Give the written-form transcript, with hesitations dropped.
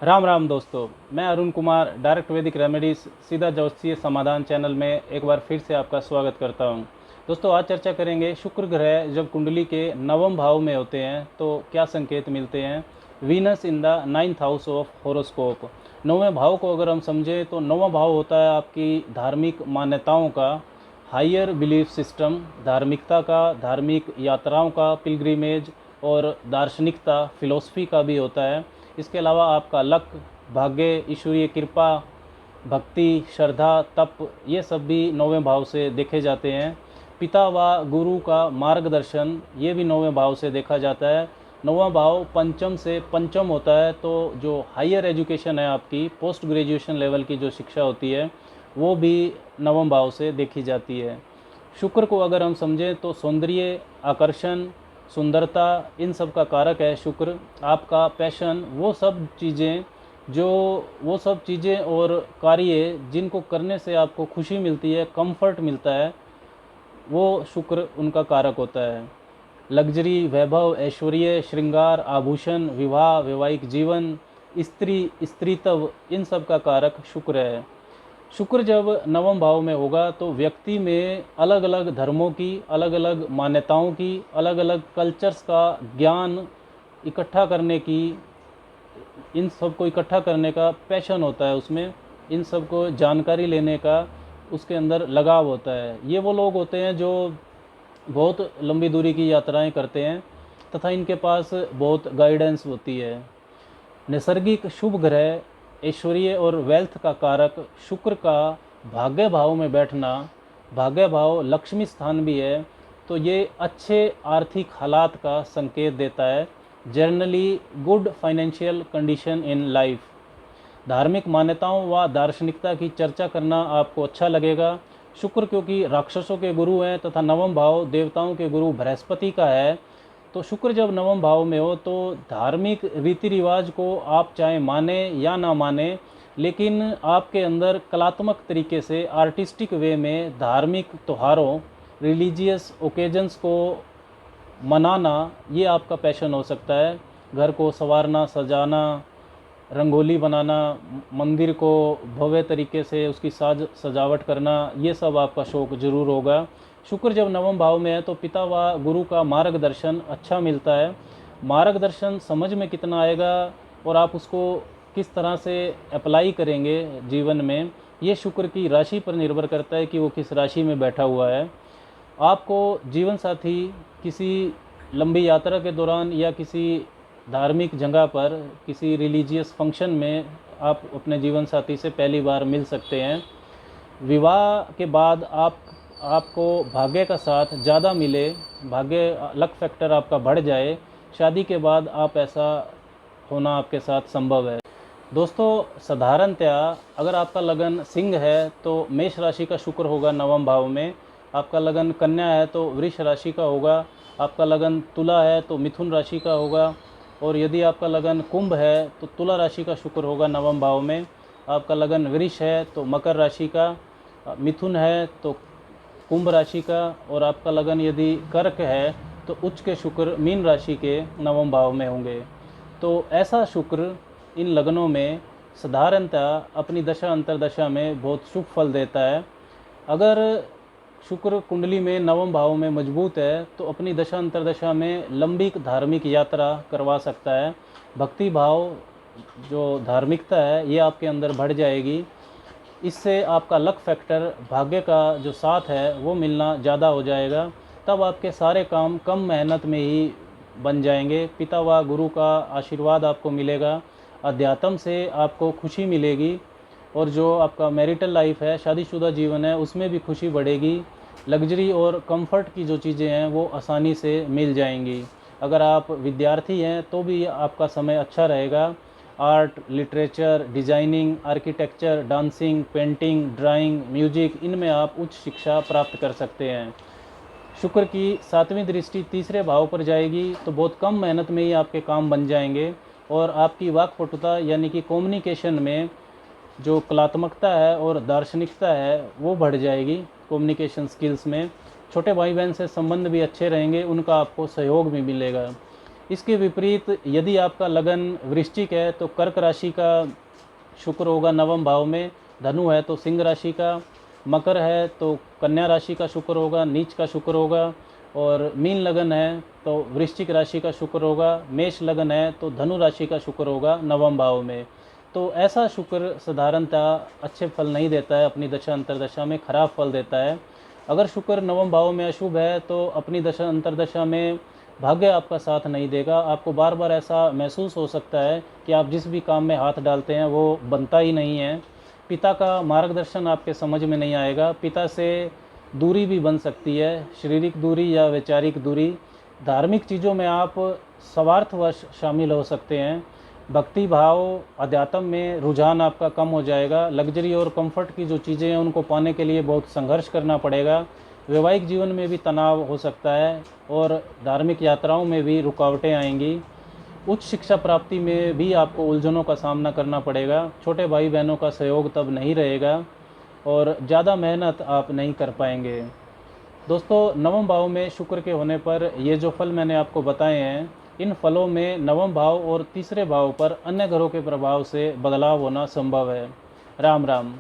राम राम दोस्तों। मैं अरुण कुमार डायरेक्ट वैदिक रेमेडीज सीधा ज्योतिषीय समाधान चैनल में एक बार फिर से आपका स्वागत करता हूं। दोस्तों, आज चर्चा करेंगे शुक्र ग्रह जब कुंडली के नवम भाव में होते हैं तो क्या संकेत मिलते हैं। Venus in the ninth house of horoscope. नौवें भाव को अगर हम समझें तो नौवां भाव होता है आपकी धार्मिक मान्यताओं का, हायर बिलीफ सिस्टम, धार्मिकता का, धार्मिक यात्राओं का, पिलग्रिमेज और दार्शनिकता, फिलोसफी का भी होता है। इसके अलावा आपका लक, भाग्य, ईश्वरीय कृपा, भक्ति, श्रद्धा, तप, ये सब भी नौवें भाव से देखे जाते हैं। पिता व गुरु का मार्गदर्शन, ये भी नौवें भाव से देखा जाता है। नौवां भाव पंचम से पंचम होता है, तो जो हायर एजुकेशन है आपकी, पोस्ट ग्रेजुएशन लेवल की जो शिक्षा होती है वो भी नवम भाव से देखी जाती है। शुक्र को अगर हम समझें तो सौंदर्य, आकर्षण, सुंदरता, इन सब का कारक है शुक्र। आपका पैशन, वो सब चीज़ें और कार्य जिनको करने से आपको खुशी मिलती है, कंफर्ट मिलता है, वो शुक्र उनका कारक होता है। लग्जरी, वैभव, ऐश्वर्य, श्रृंगार, आभूषण, विवाह, वैवाहिक जीवन, स्त्री, स्त्रीत्व, इन सब का कारक शुक्र है। शुक्र जब नवम भाव में होगा तो व्यक्ति में अलग अलग धर्मों की, अलग अलग मान्यताओं की, अलग अलग कल्चर्स का ज्ञान इकट्ठा करने की, इन सब को इकट्ठा करने का पैशन होता है उसमें, इन सब को जानकारी लेने का उसके अंदर लगाव होता है। ये वो लोग होते हैं जो बहुत लंबी दूरी की यात्राएं करते हैं तथा इनके पास बहुत गाइडेंस होती है। नैसर्गिक शुभ ग्रह ऐश्वर्य और वेल्थ का कारक शुक्र का भाग्य भाव में बैठना, भाग्य भाव लक्ष्मी स्थान भी है, तो ये अच्छे आर्थिक हालात का संकेत देता है। Generally good financial condition in life. धार्मिक मान्यताओं व दार्शनिकता की चर्चा करना आपको अच्छा लगेगा। शुक्र क्योंकि राक्षसों के गुरु हैं तथा नवम भाव देवताओं के गुरु बृहस्पति का है, तो शुक्र जब नवम भाव में हो तो धार्मिक रीति रिवाज को आप चाहे माने या ना माने, लेकिन आपके अंदर कलात्मक तरीके से, आर्टिस्टिक वे में धार्मिक त्योहारों, रिलीजियस ओकेजन्स को मनाना, ये आपका पैशन हो सकता है। घर को संवारना, सजाना, रंगोली बनाना, मंदिर को भव्य तरीके से उसकी सजावट करना, ये सब आपका शौक़ जरूर होगा। शुक्र जब नवम भाव में है तो पिता व गुरु का मार्गदर्शन अच्छा मिलता है। मार्गदर्शन समझ में कितना आएगा और आप उसको किस तरह से अप्लाई करेंगे जीवन में, ये शुक्र की राशि पर निर्भर करता है कि वो किस राशि में बैठा हुआ है। आपको जीवन साथी किसी लंबी यात्रा के दौरान या किसी धार्मिक जगह पर, किसी रिलीजियस फंक्शन में आप अपने जीवन साथी से पहली बार मिल सकते हैं। विवाह के बाद आपको भाग्य का साथ ज़्यादा मिले, भाग्य लक फैक्टर आपका बढ़ जाए, शादी के बाद आप ऐसा होना आपके साथ संभव है। दोस्तों, साधारणतया अगर आपका लगन सिंह है तो मेष राशि का शुक्र होगा नवम भाव में। आपका लगन कन्या है तो वृष राशि का होगा। आपका लगन तुला है तो मिथुन राशि का होगा। और यदि आपका लगन कुंभ है तो तुला राशि का शुक्र होगा नवम भाव में। आपका लगन वृष है तो मकर राशि का, मिथुन है तो कुंभ राशि का, और आपका लगन यदि कर्क है तो उच्च के शुक्र मीन राशि के नवम भाव में होंगे। तो ऐसा शुक्र इन लगनों में साधारणतः अपनी दशा अंतरदशा में बहुत शुभ फल देता है। अगर शुक्र कुंडली में नवम भाव में मजबूत है तो अपनी दशा अंतरदशा में लंबी धार्मिक यात्रा करवा सकता है। भक्ति भाव, जो धार्मिकता है, ये आपके अंदर बढ़ जाएगी। इससे आपका लक फैक्टर, भाग्य का जो साथ है वो मिलना ज़्यादा हो जाएगा। तब आपके सारे काम कम मेहनत में ही बन जाएंगे। पिता व गुरु का आशीर्वाद आपको मिलेगा। अध्यात्म से आपको खुशी मिलेगी और जो आपका मैरिटल लाइफ है, शादीशुदा जीवन है, उसमें भी खुशी बढ़ेगी। लग्जरी और कंफर्ट की जो चीज़ें हैं वो आसानी से मिल जाएंगी। अगर आप विद्यार्थी हैं तो भी आपका समय अच्छा रहेगा। Art, literature, designing, architecture, dancing, painting, drawing, music, इनमें आप उच्च शिक्षा प्राप्त कर सकते हैं। शुक्र की सातवीं दृष्टि तीसरे भाव पर जाएगी तो बहुत कम मेहनत में ही आपके काम बन जाएंगे और आपकी वाक्पटुता यानी कि कम्युनिकेशन में जो कलात्मकता है और दार्शनिकता है वो बढ़ जाएगी। कम्युनिकेशन स्किल्स में छोटे भाई बहन से संबंध भी अच्छे रहेंगे, उनका आपको सहयोग भी मिलेगा। इसके विपरीत यदि आपका लगन वृश्चिक है तो कर्क राशि का शुक्र होगा नवम भाव में, धनु है तो सिंह राशि का, मकर है तो कन्या राशि का शुक्र होगा, नीच का शुक्र होगा, और मीन लगन है तो वृश्चिक राशि का शुक्र होगा, मेष लगन है तो धनु राशि का शुक्र होगा नवम भाव में। तो ऐसा शुक्र साधारणतः अच्छे फल नहीं देता है, अपनी दशा अंतरदशा में खराब फल देता है। अगर शुक्र नवम भाव में अशुभ है तो अपनी दशा अंतरदशा में भाग्य आपका साथ नहीं देगा। आपको बार बार ऐसा महसूस हो सकता है कि आप जिस भी काम में हाथ डालते हैं वो बनता ही नहीं है। पिता का मार्गदर्शन आपके समझ में नहीं आएगा, पिता से दूरी भी बन सकती है, शारीरिक दूरी या वैचारिक दूरी। धार्मिक चीज़ों में आप स्वार्थवश शामिल हो सकते हैं। भक्ति भाव अध्यात्म में रुझान आपका कम हो जाएगा। लग्जरी और कंफर्ट की जो चीज़ें हैं उनको पाने के लिए बहुत संघर्ष करना पड़ेगा। वैवाहिक जीवन में भी तनाव हो सकता है और धार्मिक यात्राओं में भी रुकावटें आएंगी। उच्च शिक्षा प्राप्ति में भी आपको उलझनों का सामना करना पड़ेगा। छोटे भाई बहनों का सहयोग तब नहीं रहेगा और ज़्यादा मेहनत आप नहीं कर पाएंगे। दोस्तों, नवम भाव में शुक्र के होने पर ये जो फल मैंने आपको बताए हैं, इन फलों में नवम भाव और तीसरे भाव पर अन्य ग्रहों के प्रभाव से बदलाव होना संभव है। राम राम।